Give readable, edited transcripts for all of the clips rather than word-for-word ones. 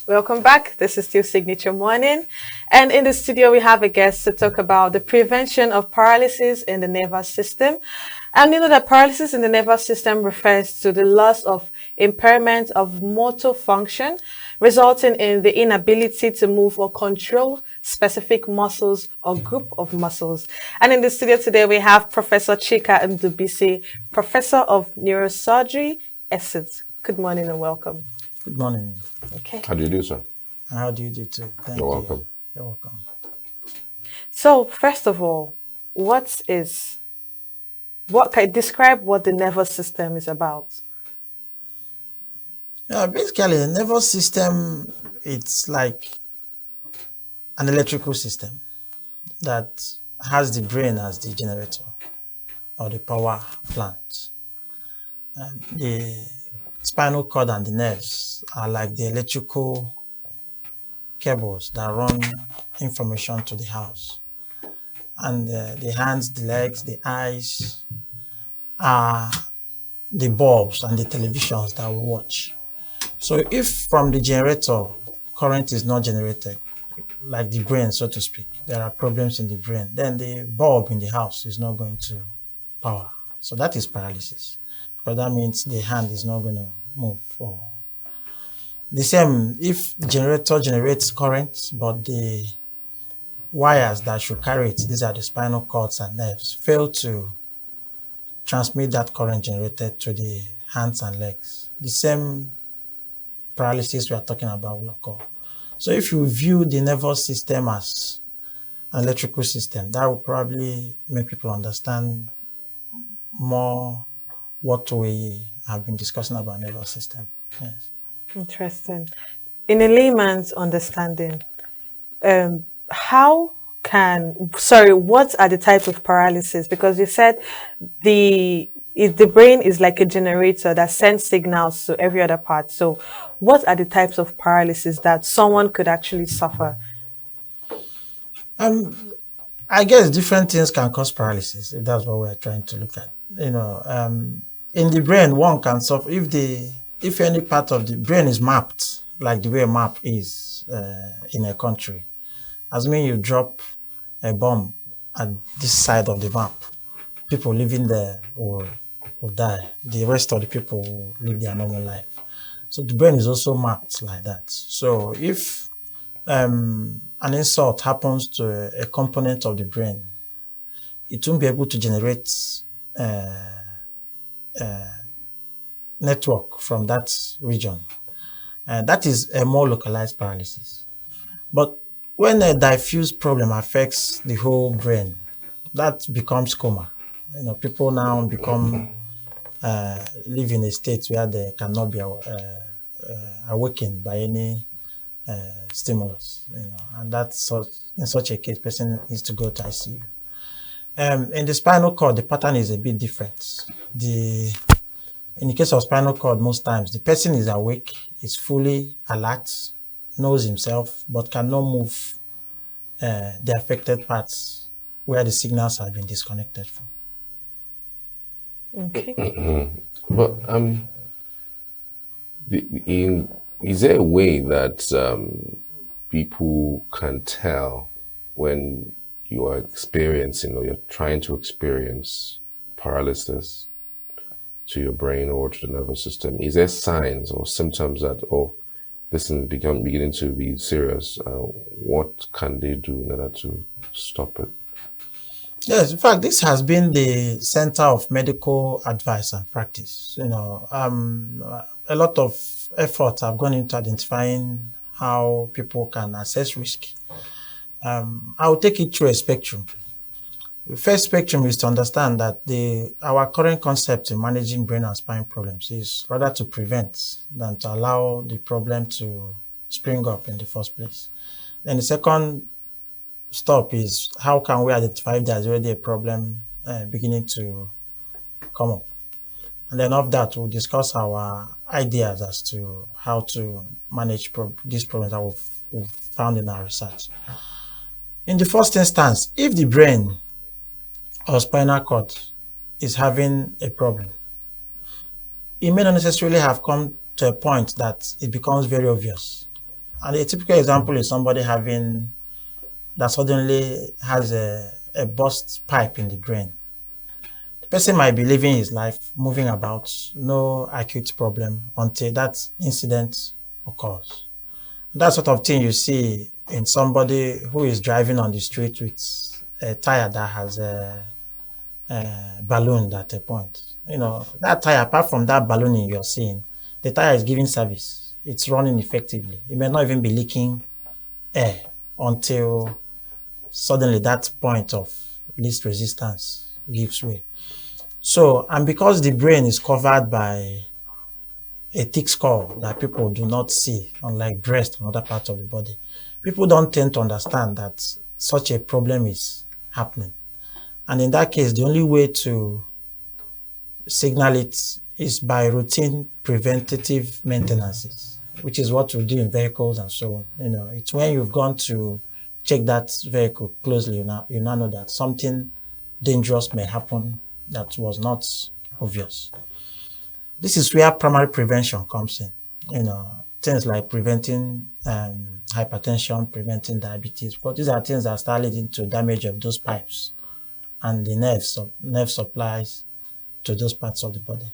Welcome back. This is still Signature Morning. And in the studio, we have a guest to talk about the prevention of paralysis in the nervous system. And you know that paralysis in the nervous system refers to the loss of impairment of motor function, resulting in the inability to move or control specific muscles or group of muscles. And in the studio today, we have Professor Chika Ndubuisi, Professor of Neurosurgery, Esut. Good morning and welcome. Good morning. Okay. How do you do, sir? How do you do too? Thank You're you. welcome. You're welcome. So, first of all, what can describe what the nervous system is about? Basically, the nervous system, it's like an electrical system that has the brain as the generator or the power plant. And the spinal cord and the nerves are like the electrical cables that run information to the house. And the hands, the legs, the eyes are the bulbs and the televisions that we watch. So if from the generator, current is not generated, like the brain, so to speak, there are problems in the brain, then the bulb in the house is not going to power. So that is paralysis, because that means the hand is not going to move. Or the same, if the generator generates current, but the wires that should carry it, these are the spinal cords and nerves, fail to transmit that current generated to the hands and legs, the same paralysis we are talking about will occur. So if you view the nervous system as an electrical system, that will probably make people understand more what we have been discussing about nervous system. Yes. Interesting. In a layman's understanding, what are the types of paralysis? Because you said the brain is like a generator that sends signals to every other part. So what are the types of paralysis that someone could actually suffer? I guess different things can cause paralysis, if that's what we're trying to look at. In the brain, one can suffer if any part of the brain is mapped, like the way a map is in a country. Assuming you drop a bomb at this side of the map, people living there will die. The rest of the people will live their normal life. So the brain is also mapped like that. So if an insult happens to a component of the brain, it won't be able to generate network from that region. That is a more localized paralysis. But when a diffuse problem affects the whole brain, that becomes coma. People now become live in a state where they cannot be awakened by any stimulus. And that's in such a case, person needs to go to ICU. In the spinal cord, the pattern is a bit different. In the case of spinal cord, most times the person is awake, is fully alert, knows himself, but cannot move the affected parts where the signals have been disconnected from. Okay. But is there a way that people can tell when you are experiencing or you're trying to experience paralysis to your brain or to the nervous system? Is there signs or symptoms that, this is beginning to be serious? What can they do in order to stop it? Yes, in fact, this has been the center of medical advice and practice. A lot of effort have gone into identifying how people can assess risk. I will take it through a spectrum. The first spectrum is to understand that our current concept in managing brain and spine problems is rather to prevent than to allow the problem to spring up in the first place. Then the second stop is how can we identify if there's already a problem beginning to come up. And then of that, we'll discuss our ideas as to how to manage these problems that we've found in our research. In the first instance, if the brain or spinal cord is having a problem, it may not necessarily have come to a point that it becomes very obvious. And a typical example is somebody that suddenly has a burst pipe in the brain. The person might be living his life, moving about, no acute problem until that incident occurs. That sort of thing you see in somebody who is driving on the street with a tire that has a balloon at a point. That tire, apart from that ballooning you're seeing, the tire is giving service. It's running effectively. It may not even be leaking air until suddenly that point of least resistance gives way. So, and because the brain is covered by a thick skull that people do not see, unlike breast and other parts of the body, people don't tend to understand that such a problem is happening. And in that case, the only way to signal it is by routine preventative maintenances, which is what we do in vehicles and so on. It's when you've gone to check that vehicle closely, you now know that something dangerous may happen that was not obvious. This is where primary prevention comes in. Things like preventing hypertension, preventing diabetes, because these are things that start leading to damage of those pipes and the nerve supplies to those parts of the body.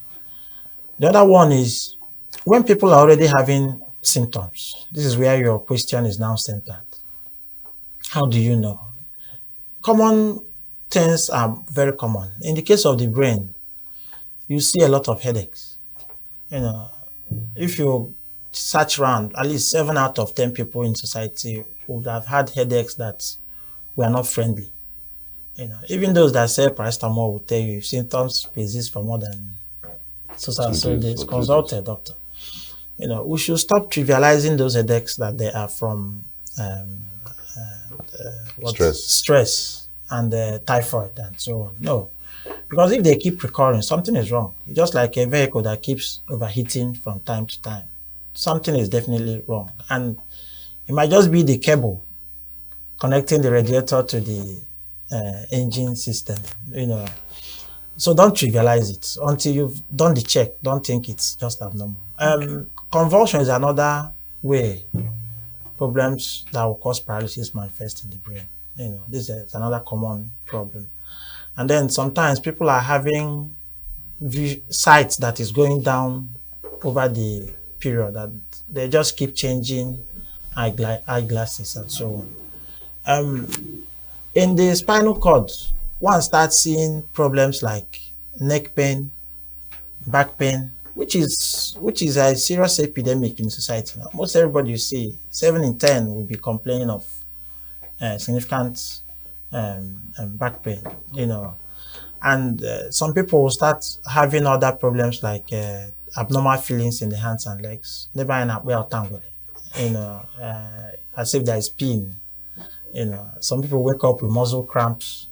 The other one is when people are already having symptoms. This is where your question is now centered. How do you know? Common things are very common. In the case of the brain, you see a lot of headaches. If you search around, at least 7 out of 10 people in society would have had headaches that were not friendly. Even those that say paracetamol will tell you if symptoms persist for more than so days, consult a doctor. We should stop trivializing those headaches that they are from stress and typhoid and so on. No, because if they keep recurring, something is wrong. Just like a vehicle that keeps overheating from time to time, something is definitely wrong. And it might just be the cable connecting the radiator to the engine system. So don't trivialize it until you've done the check. Don't think it's just abnormal. Convulsion is another way problems that will cause paralysis manifest in the brain. This is another common problem. And then sometimes people are having sight that is going down over the period, that they just keep changing eyeglasses and so on. In the spinal cord, one starts seeing problems like neck pain, back pain, which is a serious epidemic in society now. Most everybody you see, 7 in 10 will be complaining of significant back pain, and some people will start having other problems like abnormal feelings in the hands and legs, as if there is pain. Some people wake up with muscle cramps.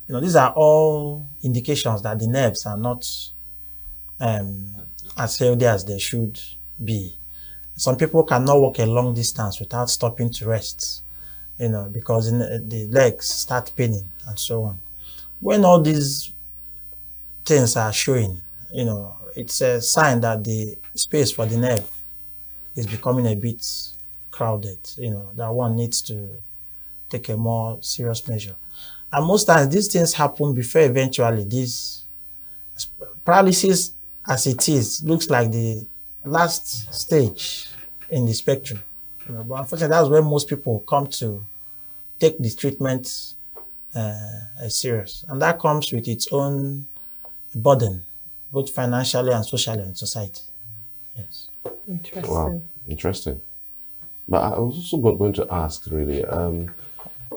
These are all indications that the nerves are not as healthy as they should be. Some people cannot walk a long distance without stopping to rest, because the legs start paining and so on. When all these things are showing, it's a sign that the space for the nerve is becoming a bit crowded, that one needs to take a more serious measure. And most times these things happen before eventually this paralysis, as it is, looks like the last stage in the spectrum. But unfortunately, that's where most people come to take this treatment serious. And that comes with its own burden, both financially and socially in society. Yes. Interesting. Wow, interesting. But I was also going to ask, really,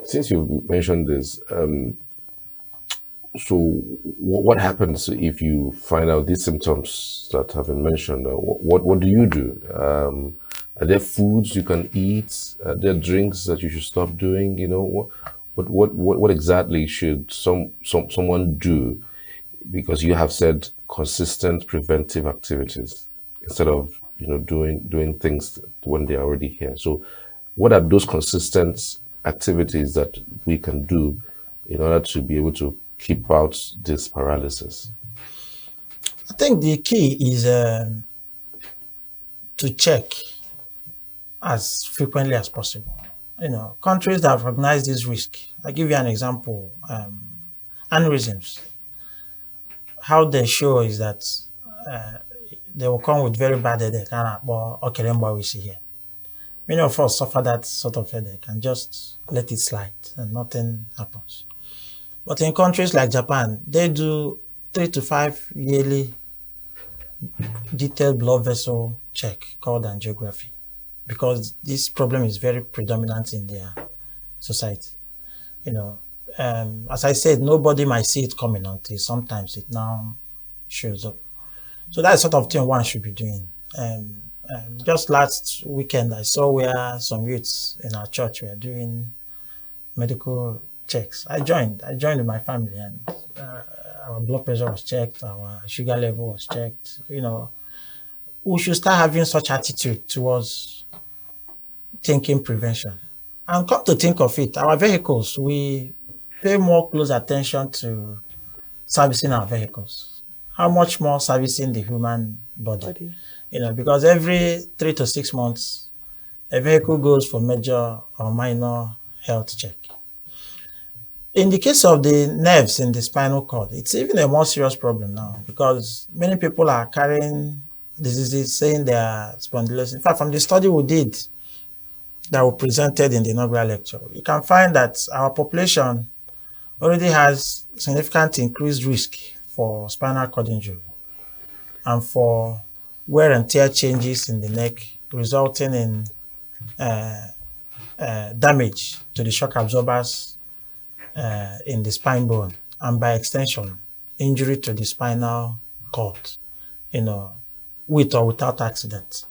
since you mentioned this, so what happens if you find out these symptoms that have been mentioned? What do you do? Are there foods you can eat? Are there drinks that you should stop doing? What exactly should someone do? Because you have said consistent preventive activities instead of doing things when they're already here. So what are those consistent activities that we can do in order to be able to keep out this paralysis? I think the key is to check as frequently as possible. Countries that recognize this risk, I give you an example, aneurysms. How they show is that they will come with very bad headache, but we see here. Many of us suffer that sort of headache and just let it slide and nothing happens. But in countries like Japan, they do 3 to 5 yearly detailed blood vessel check called angiography, because this problem is very predominant in their society. As I said, nobody might see it coming until sometimes it now shows up. So that's the sort of thing one should be doing. Just last weekend, I saw where some youths in our church were doing medical checks. I joined with my family, and our blood pressure was checked, our sugar level was checked. We should start having such attitude towards thinking prevention. And come to think of it, our vehicles, we pay more close attention to servicing our vehicles. How much more servicing the human body? Because every 3 to 6 months, a vehicle goes for major or minor health check. In the case of the nerves in the spinal cord, it's even a more serious problem now, because many people are carrying diseases saying they are spondylosis. In fact, from the study we did that we presented in the inaugural lecture, you can find that our population already has significant increased risk for spinal cord injury and for wear and tear changes in the neck, resulting in damage to the shock absorbers in the spine bone, and by extension, injury to the spinal cord, with or without accident.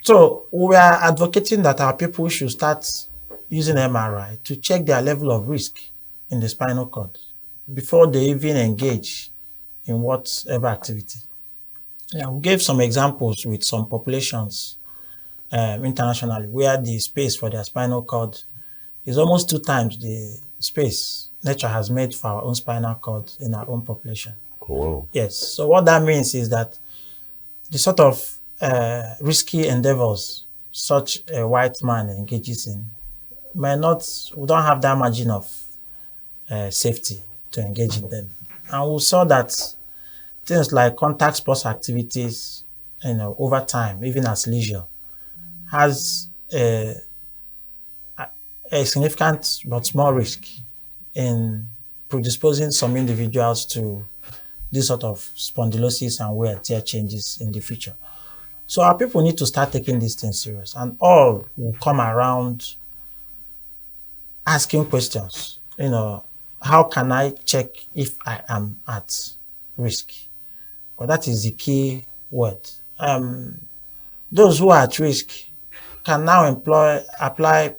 So we are advocating that our people should start using MRI to check their level of risk in the spinal cord before they even engage in whatever activity. We gave some examples with some populations internationally where the space for their spinal cord is almost 2 times the space nature has made for our own spinal cord in our own population. Wow. Yes. So what that means is that the sort of risky endeavors such a white man engages in we don't have that margin of safety to engage in them. And we saw that things like contact sports activities, over time, even as leisure, has a significant but small risk in predisposing some individuals to this sort of spondylosis and wear and tear changes in the future. So our people need to start taking these things serious, and all will come around asking questions. How can I check if I am at risk? Well, that is the key word. Those who are at risk can now apply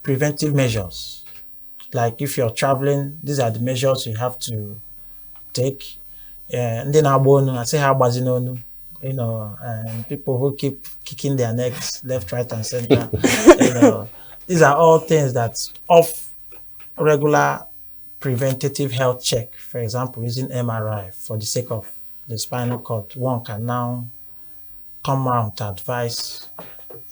preventive measures. Like if you're traveling, these are the measures you have to take. And then I say how and people who keep kicking their necks left, right, and center. These are all things that off regular preventative health check. For example, using MRI for the sake of the spinal cord, one can now come around to advise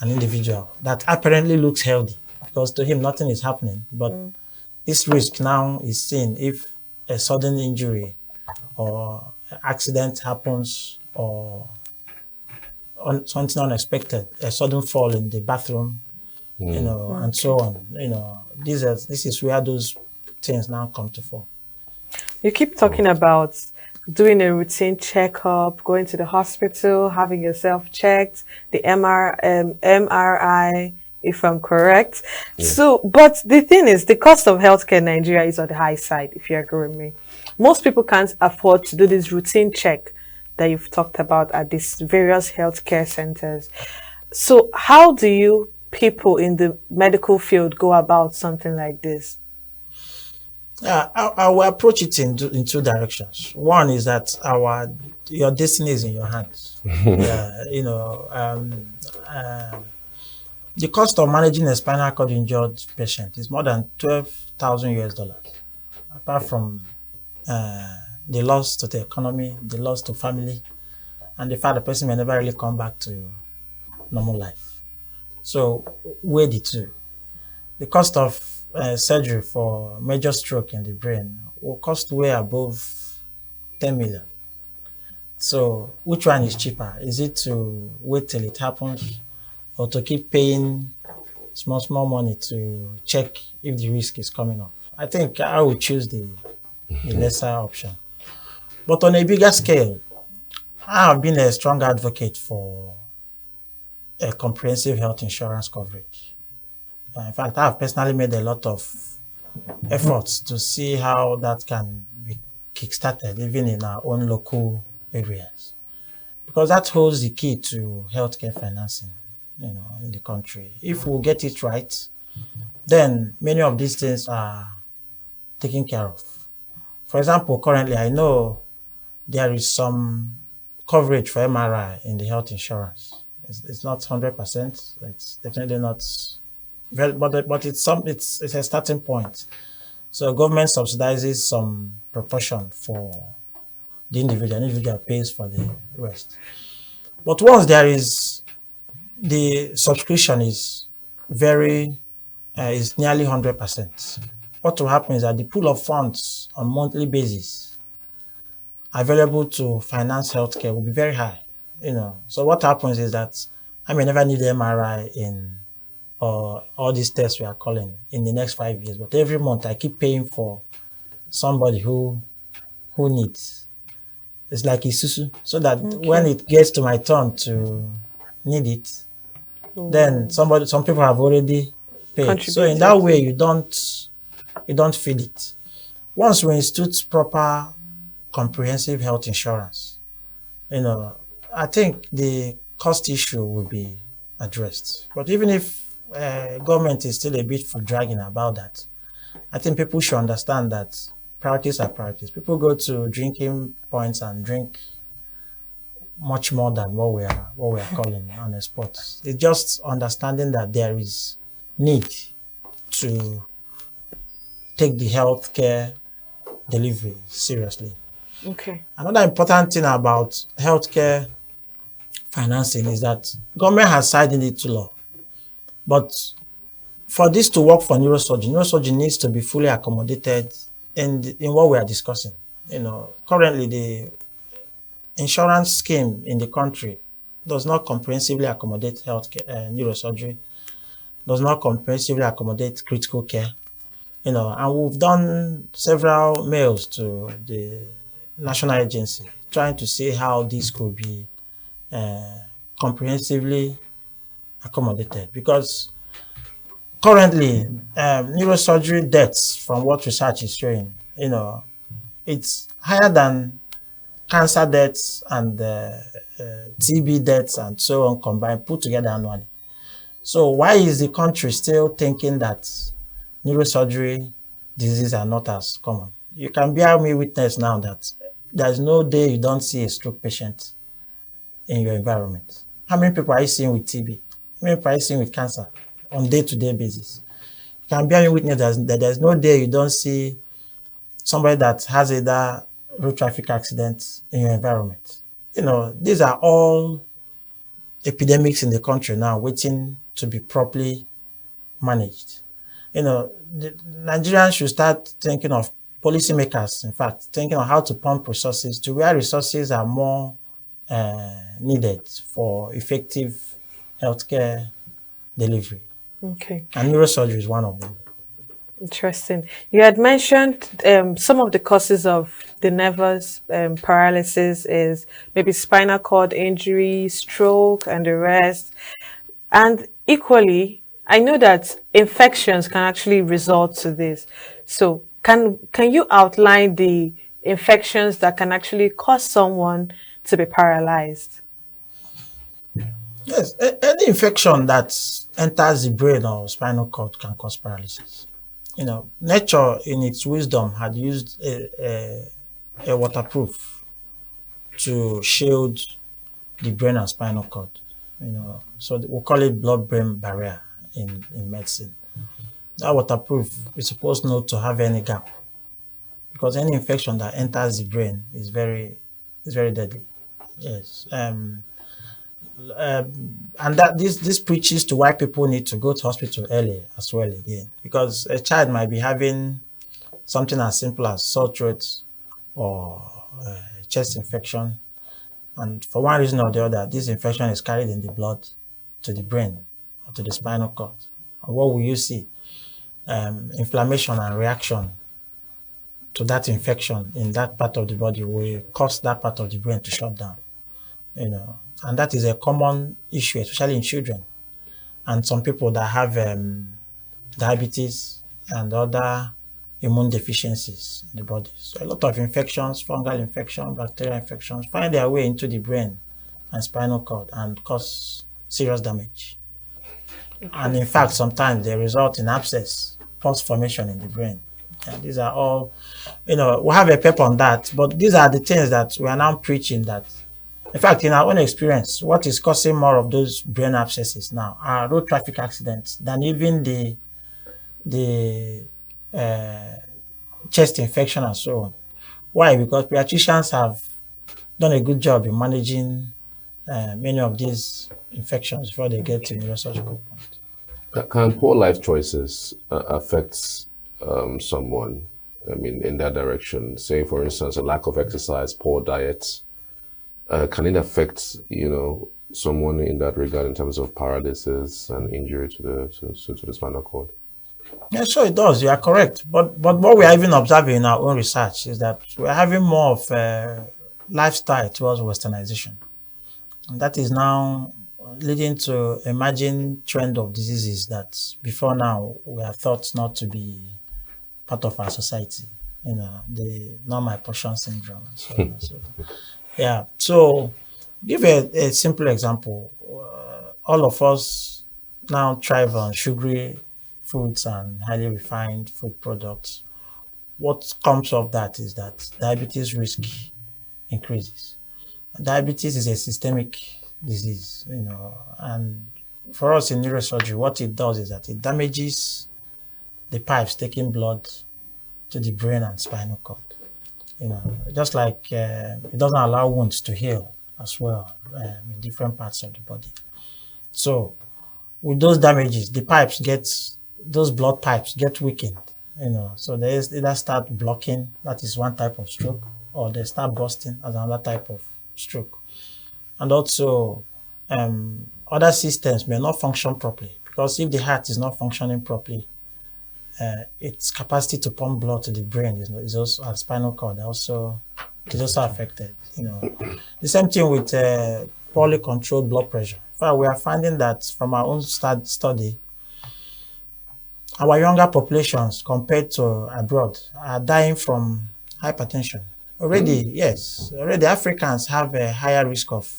an individual that apparently looks healthy, because to him nothing is happening, but this risk now is seen if a sudden injury or accident happens, or something unexpected, a sudden fall in the bathroom, and so on. This is where those things now come to fall. You keep talking about doing a routine checkup, going to the hospital, having yourself checked, the MRI, if I'm correct. Yeah. So, but the thing is, the cost of healthcare in Nigeria is on the high side, if you agree with me. Most people can't afford to do this routine check that you've talked about at these various healthcare centers. So how do you people in the medical field go about something like this? I will approach it in 2 directions. One is that your destiny is in your hands. The cost of managing a spinal cord injured patient is more than $12,000 apart from the loss to the economy, the loss to family, and the fact the person may never really come back to normal life. So weigh the two. The cost of surgery for major stroke in the brain will cost way above 10 million. So which one is cheaper? Is it to wait till it happens or to keep paying small money to check if the risk is coming up? I think I would choose the lesser option. But on a bigger scale, I have been a strong advocate for a comprehensive health insurance coverage. In fact, I have personally made a lot of efforts to see how that can be kickstarted even in our own local areas, because that holds the key to healthcare financing, in the country. If we get it right, then many of these things are taken care of. For example, currently I know there is some coverage for MRI in the health insurance. It's not 100%. It's definitely not very, but it's a starting point. So government subsidizes some proportion for the individual pays for the rest. But once there is, the subscription is is nearly 100%. What will happen is that the pool of funds on monthly basis available to finance healthcare will be very high. So what happens is that I may never need MRI or all these tests we are calling in the next 5 years, but every month I keep paying for somebody who needs. It's like Isusu, so that when it gets to my turn to need it, then some people have already paid. So in that way, you don't feel it. Once we institute proper comprehensive health insurance, I think the cost issue will be addressed. But even if government is still a bit for dragging about that, I think people should understand that priorities are priorities. People go to drinking points and drink much more than what we are calling on the spot. It's just understanding that there is need to take the healthcare delivery seriously. Okay. Another important thing about healthcare financing is that government has signed it into law. But for this to work for neurosurgery needs to be fully accommodated in what we are discussing. Currently the insurance scheme in the country does not comprehensively accommodate healthcare, neurosurgery, does not comprehensively accommodate critical care. And we've done several mails to the national agency trying to see how this could be comprehensively accommodated, because currently neurosurgery deaths, from what research is showing, it's higher than cancer deaths and TB deaths and so on combined, put together annually. So why is the country still thinking that neurosurgery diseases are not as common? You can bear me witness now that there's no day you don't see a stroke patient in your environment. How many people are you seeing with TB? How many people are you seeing with cancer on day-to-day basis? You can bear me witness that there's no day you don't see somebody that has either road traffic accidents in your environment. These are all epidemics in the country now waiting to be properly managed. The Nigerians should start thinking of policymakers, in fact, thinking of how to pump resources to where resources are more needed for effective healthcare delivery. Okay. And neurosurgery is one of them. Interesting. You had mentioned some of the causes of the nervous paralysis is maybe spinal cord injury, stroke, and the rest. And equally, I know that infections can actually result to this. So can you outline the infections that can actually cause someone to be paralyzed? Yes, any infection that enters the brain or spinal cord can cause paralysis. Nature in its wisdom had used a waterproof to shield the brain and spinal cord. So we call it blood-brain barrier in medicine. That waterproof is supposed not to have any gap, because any infection that enters the brain is very deadly. Yes. and that this preaches to why people need to go to hospital early as well again, because a child might be having something as simple as sore throat or chest infection, and for one reason or the other, this infection is carried in the blood to the brain or to the spinal cord. And what will you see? Inflammation and reaction to that infection in that part of the body will cause that part of the brain to shut down. And that is a common issue, especially in children and some people that have diabetes and other immune deficiencies in the body. So a lot of infections, fungal infection, bacterial infections, find their way into the brain and spinal cord and cause serious damage. And in fact, sometimes they result in abscess, pus formation in the brain. And these are all, we have a paper on that, but these are the things that we are now preaching that, in fact, in our own experience, what is causing more of those brain abscesses now are road traffic accidents than even the chest infection and so on. Why? Because pediatricians have done a good job in managing many of these infections before they get to neurosurgical point. Can poor life choices affect someone, in that direction? Say, for instance, a lack of exercise, poor diet. Can it affect, someone in that regard in terms of paralysis and injury to the spinal cord? Yeah, sure it does. You are correct. But what we are even observing in our own research is that we are having more of a lifestyle towards westernization. And that is now leading to emerging trend of diseases that before now we are thought not to be part of our society. The not my portion syndrome and so on and so forth. Yeah. So give a simple example. All of us now thrive on sugary foods and highly refined food products. What comes of that is that diabetes risk increases. Diabetes is a systemic disease, and for us in neurosurgery, what it does is that it damages the pipes taking blood to the brain and spinal cord. Just like it doesn't allow wounds to heal as well in different parts of the body. So with those damages, those blood pipes get weakened, so they either start blocking, that is one type of stroke, or they start bursting as another type of stroke. And also other systems may not function properly, because if the heart is not functioning properly, its capacity to pump blood to the brain is also, and spinal cord is also affected. The same thing with poorly controlled blood pressure. In fact, we are finding that from our own study, our younger populations compared to abroad are dying from hypertension. Already Africans have a higher risk of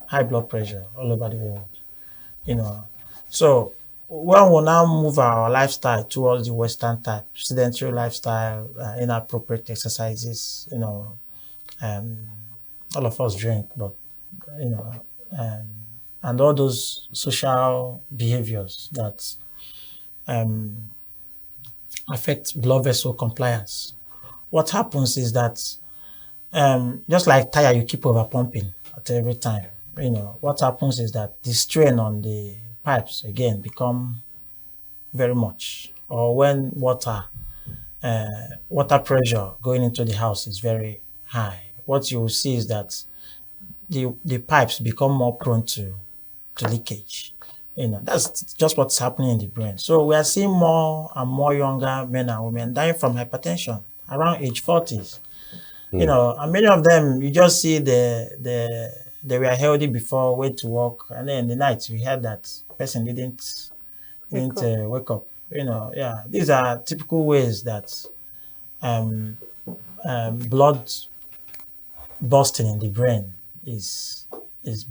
high blood pressure all over the world. So when we now move our lifestyle towards the Western type, sedentary lifestyle, inappropriate exercises, all of us drink, but and all those social behaviors that affect blood vessel compliance. What happens is that just like tire, you keep over pumping at every time. What happens is that the strain on the pipes again become very much, or when water pressure going into the house is very high, what you will see is that the pipes become more prone to leakage. That's just what's happening in the brain. So we are seeing more and more younger men and women dying from hypertension around age 40s. And many of them, you just see they were healthy before, went to work, and then in the night you hear that person didn't wake up. These are typical ways that blood bursting in the brain is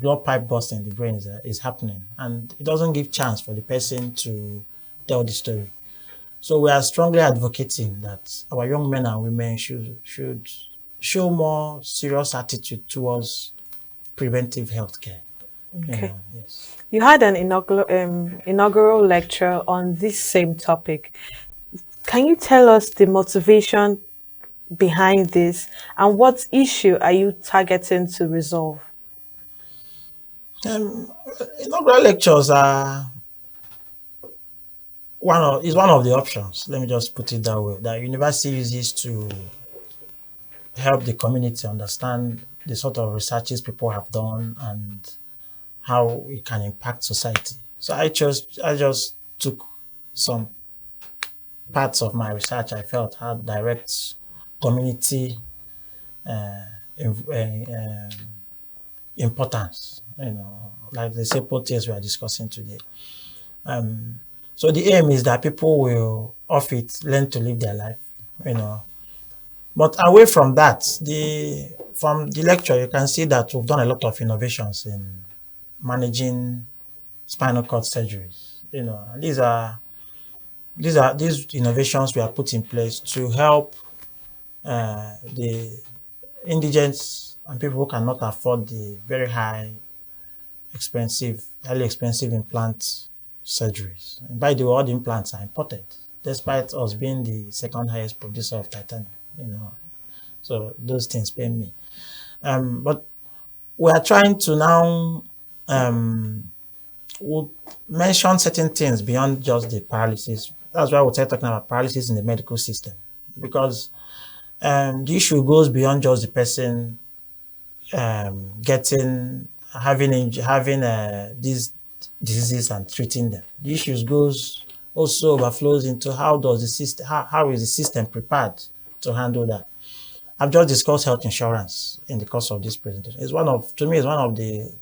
blood pipe bursting in the brain is happening, and it doesn't give chance for the person to tell the story. So we are strongly advocating that our young men and women should show more serious attitude towards preventive health care. Okay. Yes. You had an inaugural lecture on this same topic. Can you tell us the motivation behind this, and what issue are you targeting to resolve? Um, Inaugural lectures are one of the options. Let me just put it that way. That university uses to help the community understand the sort of researches people have done and how it can impact society. So I just took some parts of my research I felt had direct community uh, importance, like the simple things we are discussing today. So the aim is that people will off it learn to live their life, you know. But away from that, from the lecture, you can see that we've done a lot of innovations in managing spinal cord surgeries. And these innovations were put in place to help the indigents and people who cannot afford the very highly expensive implant surgeries. And by the way, all the implants are imported, despite us being the second highest producer of titanium. So those things pain me. But we are trying to now we'll mention certain things beyond just the paralysis. That's why we'll start talking about paralysis in the medical system, because the issue goes beyond just the person having these diseases and treating them. The issues also overflows into how is the system prepared to handle that. I've just discussed health insurance in the course of this presentation. To me, it's one of the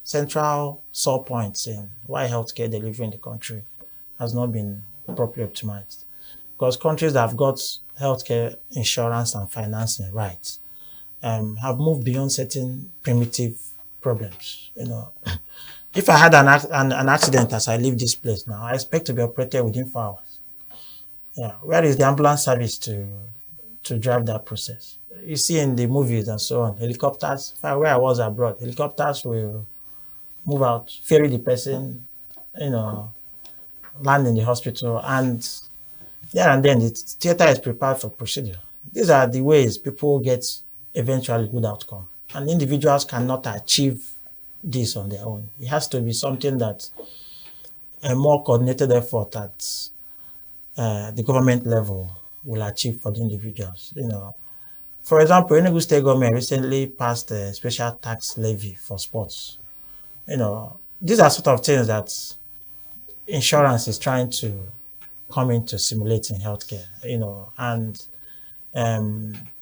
central sore points in why healthcare delivery in the country has not been properly optimized. Because countries that have got healthcare insurance and financing right have moved beyond certain primitive problems. If I had an accident as I leave this place now, I expect to be operated within 4 hours. Yeah, where is the ambulance service to drive that process? You see in the movies and so on, helicopters. Where I was abroad, helicopters will move out, ferry the person, land in the hospital, and there and then the theater is prepared for procedure. These are the ways people get eventually good outcome. And individuals cannot achieve this on their own. It has to be something that a more coordinated effort at the government level will achieve for the individuals. For example, Enugu State government recently passed a special tax levy for sports. These are sort of things that insurance is trying to come into simulating healthcare, and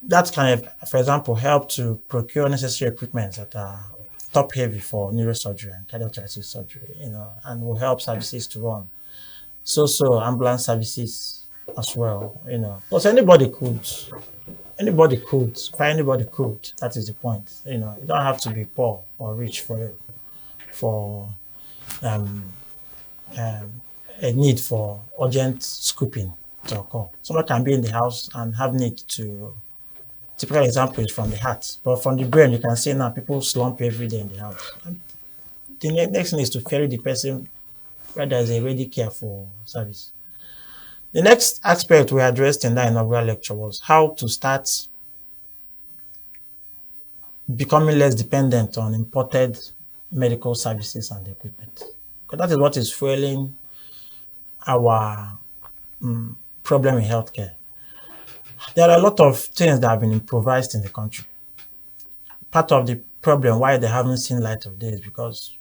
that kind of, for example, help to procure necessary equipment that are top heavy for neurosurgery and cardiothoracic surgery, and will help services to run. So ambulance services as well, because anybody could, that is the point. You don't have to be poor or rich for a need for urgent scooping to occur. Someone can be in the house and have need to. Typical example is from the heart, but from the brain, you can see now people slump every day in the house. And the next thing is to ferry the person where there is a ready care for service. The next aspect we addressed in that inaugural lecture was how to start becoming less dependent on imported medical services and equipment. Because that is what is fueling our problem in healthcare. There are a lot of things that have been improvised in the country. Part of the problem why they haven't seen light of day is because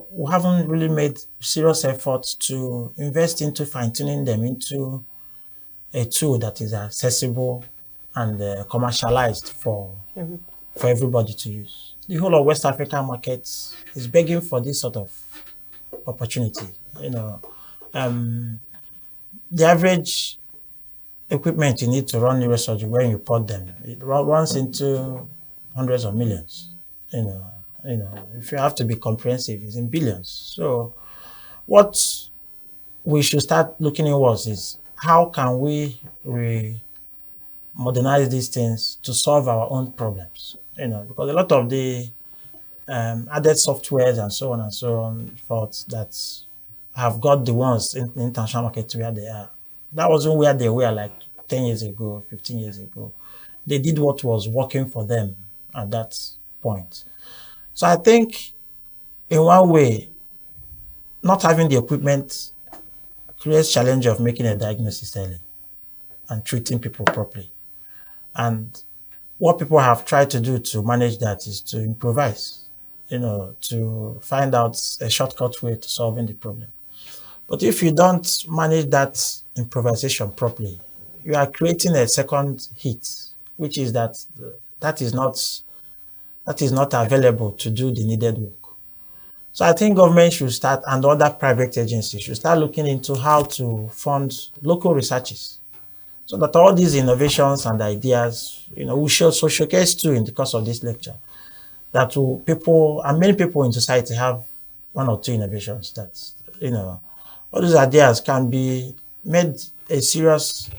we haven't really made serious efforts to invest into fine-tuning them into a tool that is accessible and commercialized for everybody to use. The whole of West African markets is begging for this sort of opportunity. The average equipment you need to run neurosurgery, when you put them, it runs into hundreds of millions. If you have to be comprehensive, it's in billions. So what we should start looking inwards is how can we modernize these things to solve our own problems? Because a lot of the added softwares and so on thoughts that have got the ones in the international market to where they are. That wasn't where they were like 10 years ago, 15 years ago. They did what was working for them at that point. So I think in one way, not having the equipment creates challenge of making a diagnosis early and treating people properly. And what people have tried to do to manage that is to improvise, to find out a shortcut way to solving the problem. But if you don't manage that improvisation properly, you are creating a second hit, which is that is not available to do the needed work. So I think government should start, and other private agencies should start looking into how to fund local researches, so that all these innovations and ideas, we should showcase too in the course of this lecture, that people and many people in society have one or two innovations that, all these ideas can be made a serious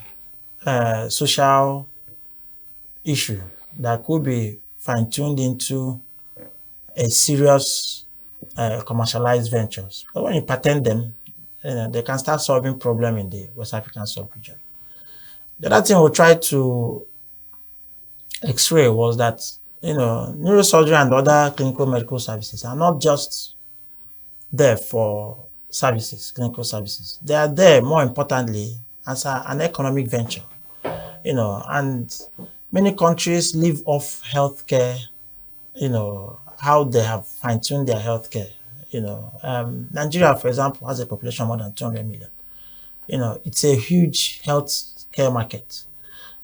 social issue that could be fine-tuned into a serious commercialized ventures. But when you patent them, they can start solving problem in the West African sub-region. The other thing we tried to X-ray was that, neurosurgery and other clinical medical services are not just there for services, clinical services. They are there, more importantly, as an economic venture, and many countries live off healthcare, how they have fine-tuned their healthcare. Nigeria, for example, has a population of more than 200 million. It's a huge healthcare market.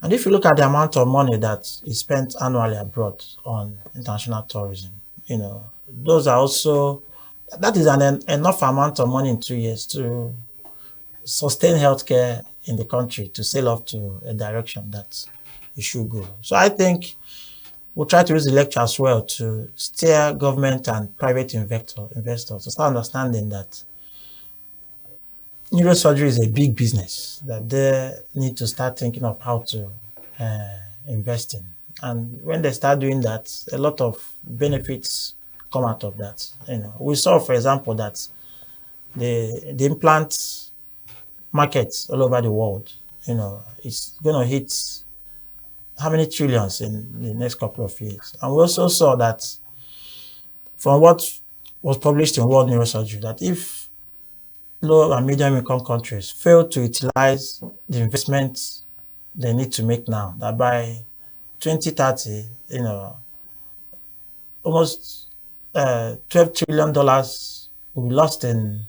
And if you look at the amount of money that is spent annually abroad on international tourism, that is an enough amount of money in 2 years to sustain healthcare in the country, to sail off to a direction that it should go. So I think we'll try to use the lecture as well to steer government and private investors to start understanding that neurosurgery is a big business that they need to start thinking of how to invest in. And when they start doing that, a lot of benefits come out of that. We saw, for example, that the implant markets all over the world, it's going to hit how many trillions in the next couple of years. And we also saw that from what was published in World Neurosurgery, that if low and medium income countries fail to utilize the investments they need to make now, that by 2030, almost $12 trillion will be lost in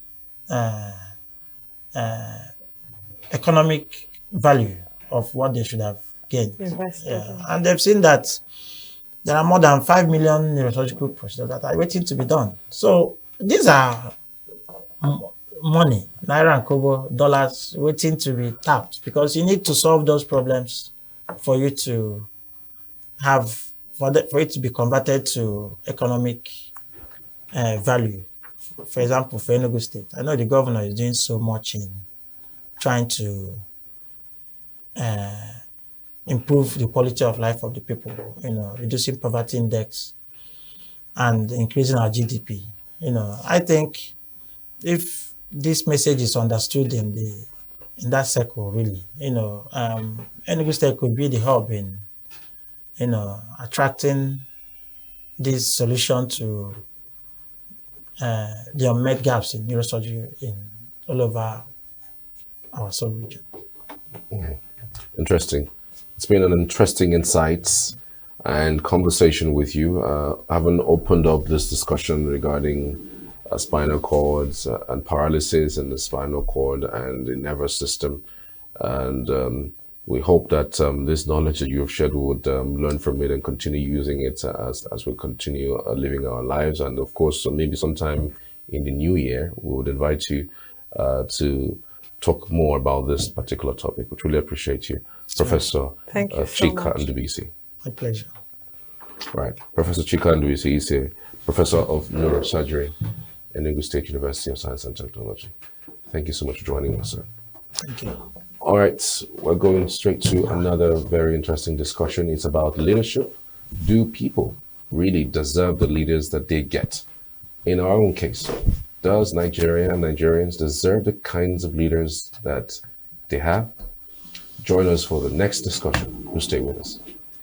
economic value of what they should have gained. And they've seen that there are more than 5 million neurosurgical procedures that are waiting to be done. So these are money, naira and kobo, dollars waiting to be tapped, because you need to solve those problems for you to have, for it to be converted to economic value. For example, for Enugu State, I know the governor is doing so much in trying to improve the quality of life of the people, reducing poverty index and increasing our GDP. I think if this message is understood in that circle, really, Enugu State could be the hub in, attracting this solution to the unmet gaps in neurosurgery all over our sub-region. Interesting. It's been an interesting insights and conversation with you. I haven't opened up this discussion regarding spinal cords and paralysis in the spinal cord and the nervous system. And we hope that this knowledge that you have shared, we would learn from it and continue using it as we continue living our lives. And of course, maybe sometime in the new year, we would invite you to talk more about this particular topic. We truly appreciate you, Professor Chika Ndubuisi. My pleasure. Right. Professor Chika Ndubuisi is a professor of neurosurgery in Enugu State University of Science and Technology. Thank you so much for joining us, sir. Thank you. All right, we're going straight to another very interesting discussion. It's about leadership. Do people really deserve the leaders that they get? In our own case, does Nigeria and Nigerians deserve the kinds of leaders that they have? Join us for the next discussion. Do stay with us.